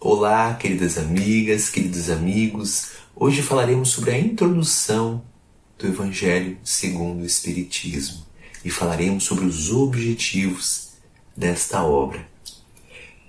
Olá, queridas amigas, queridos amigos. Hoje falaremos sobre a introdução do Evangelho segundo o Espiritismo e falaremos sobre os objetivos desta obra.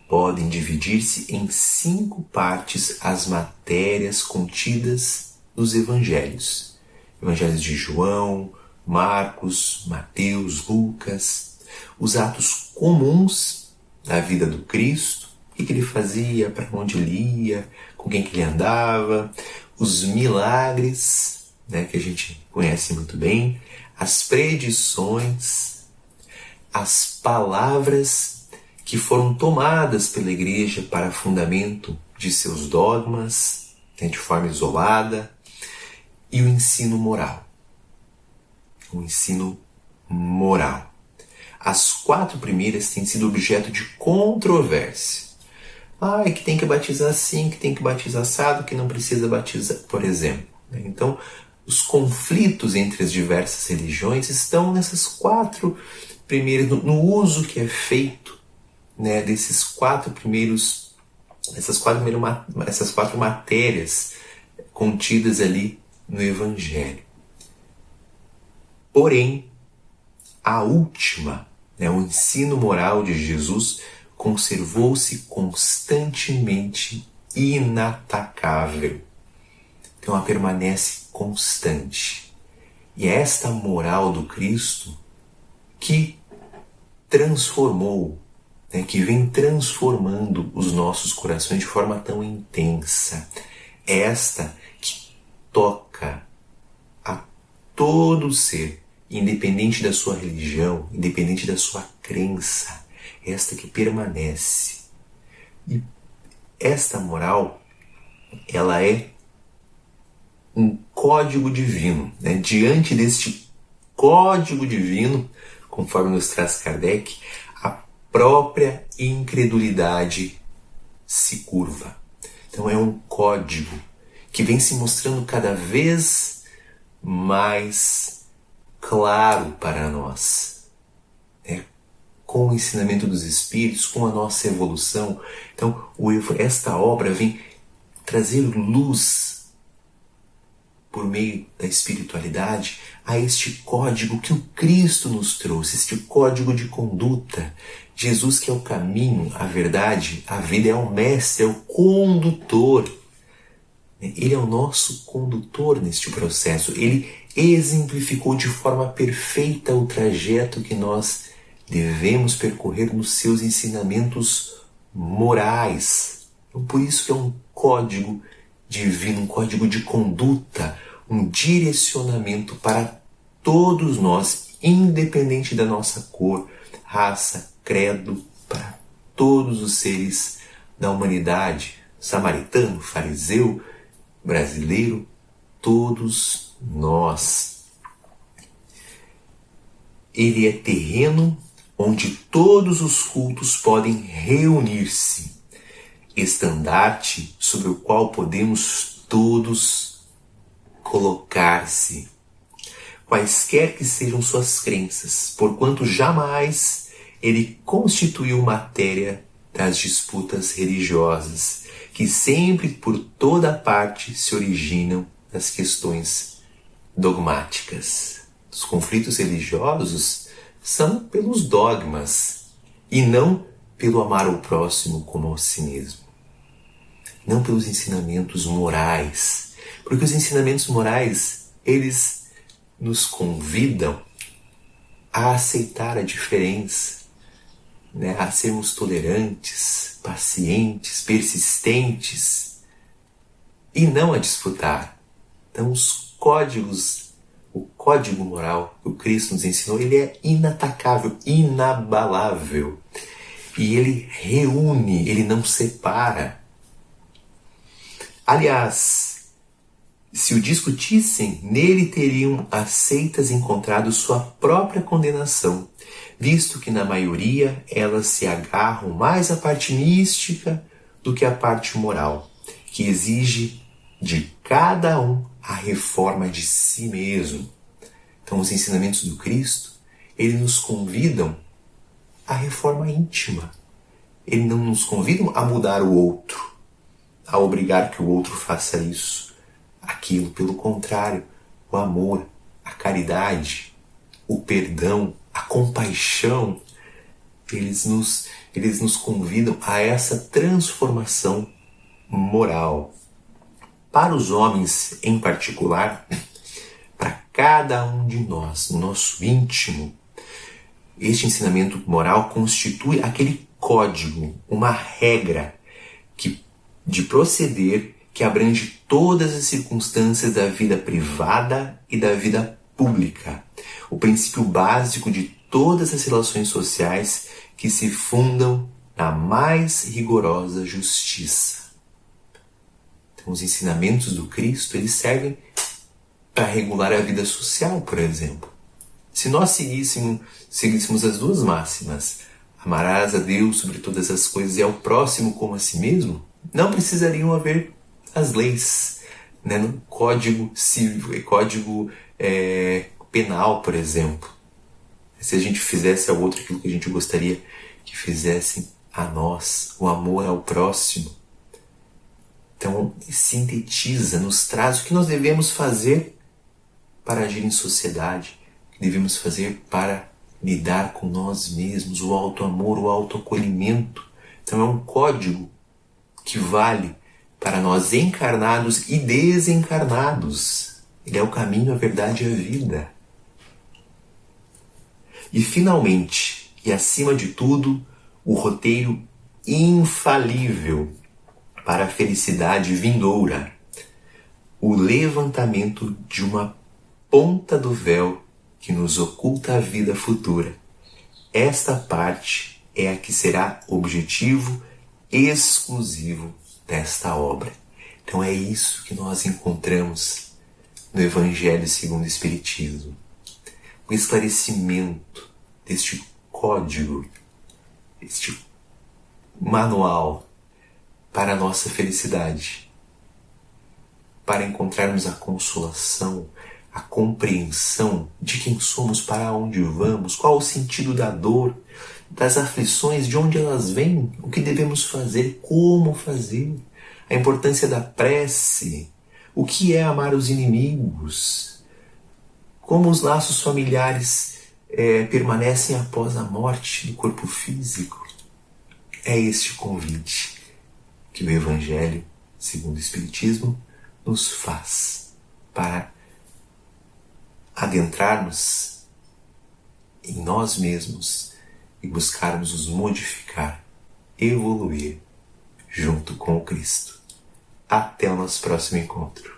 Podem dividir-se em 5 partes as matérias contidas nos Evangelhos. Evangelhos de João, Marcos, Mateus, Lucas, os atos comuns da vida do Cristo, o que ele fazia, para onde ele ia, com quem que ele andava, os milagres, que a gente conhece muito bem, as predições, as palavras que foram tomadas pela Igreja para fundamento de seus dogmas, de forma isolada, e o ensino moral. O ensino moral. As 4 primeiras têm sido objeto de controvérsia. Que tem que batizar assim, que tem que batizar assado, que não precisa batizar, por exemplo. Então, os conflitos entre as diversas religiões estão nessas 4 primeiras, no uso que é feito desses 4 primeiros, essas 4 matérias contidas ali no Evangelho. Porém, a última, o ensino moral de Jesus, conservou-se constantemente inatacável. Então ela permanece constante. E é esta moral do Cristo que transformou, que vem transformando os nossos corações de forma tão intensa. É esta que toca a todo ser, independente da sua religião, independente da sua crença. Esta que permanece. E esta moral, ela é um código divino. Diante deste código divino, conforme nos traz Kardec, a própria incredulidade se curva. Então é um código que vem se mostrando cada vez mais claro para nós. Com o ensinamento dos Espíritos, com a nossa evolução. Então, esta obra vem trazer luz por meio da espiritualidade a este código que o Cristo nos trouxe, este código de conduta. Jesus, que é o caminho, a verdade, a vida, é o mestre, é o condutor. Ele é o nosso condutor neste processo. Ele exemplificou de forma perfeita o trajeto que nós devemos percorrer nos seus ensinamentos morais. Então, por isso que é um código divino, um código de conduta, um direcionamento para todos nós, independente da nossa cor, raça, credo, para todos os seres da humanidade, samaritano, fariseu, brasileiro, todos nós. Ele é terreno onde todos os cultos podem reunir-se, estandarte sobre o qual podemos todos colocar-se, quaisquer que sejam suas crenças, porquanto jamais ele constituiu matéria das disputas religiosas, que sempre por toda parte se originam das questões dogmáticas. Os conflitos religiosos são pelos dogmas e não pelo amar ao próximo como a si mesmo. Não pelos ensinamentos morais. Porque os ensinamentos morais, eles nos convidam a aceitar a diferença, a sermos tolerantes, pacientes, persistentes e não a disputar. Então os códigos, o código moral que o Cristo nos ensinou, ele é inatacável, inabalável. E ele reúne, ele não separa. Aliás, se o discutissem, nele teriam as seitas encontrado sua própria condenação, visto que na maioria elas se agarram mais à parte mística do que à parte moral, que exige de cada um a reforma de si mesmo. Então os ensinamentos do Cristo, eles nos convidam à reforma íntima. Eles não nos convidam a mudar o outro, a obrigar que o outro faça isso, aquilo. Pelo contrário, o amor, a caridade, o perdão, a compaixão, eles nos convidam a essa transformação moral. Para os homens em particular, para cada um de nós, no nosso íntimo, este ensinamento moral constitui aquele código, uma regra de proceder que abrange todas as circunstâncias da vida privada e da vida pública. O princípio básico de todas as relações sociais que se fundam na mais rigorosa justiça. Então, os ensinamentos do Cristo, eles servem para regular a vida social, por exemplo. Se nós seguíssemos as duas máximas, amarás a Deus sobre todas as coisas e ao próximo como a si mesmo, não precisariam haver as leis, né? No código civil, código penal, por exemplo. Se a gente fizesse ao outro aquilo que a gente gostaria que fizessem a nós, o amor ao próximo. Então, sintetiza, nos traz o que nós devemos fazer para agir em sociedade, o que devemos fazer para lidar com nós mesmos, o auto-amor, o auto-acolhimento. Então, é um código que vale para nós encarnados e desencarnados. Ele é o caminho, a verdade e a vida. E finalmente, e acima de tudo, o roteiro infalível para a felicidade vindoura, o levantamento de uma ponta do véu que nos oculta a vida futura. Esta parte é a que será objetivo exclusivo desta obra. Então é isso que nós encontramos no Evangelho segundo o Espiritismo. O esclarecimento deste código, este manual para a nossa felicidade, para encontrarmos a consolação, a compreensão de quem somos, para onde vamos, qual o sentido da dor, das aflições, de onde elas vêm, o que devemos fazer, como fazer, a importância da prece, o que é amar os inimigos, como os laços familiares permanecem após a morte do corpo físico. É este convite que o Evangelho, segundo o Espiritismo, nos faz para adentrarmos em nós mesmos e buscarmos nos modificar, evoluir junto com o Cristo. Até o nosso próximo encontro.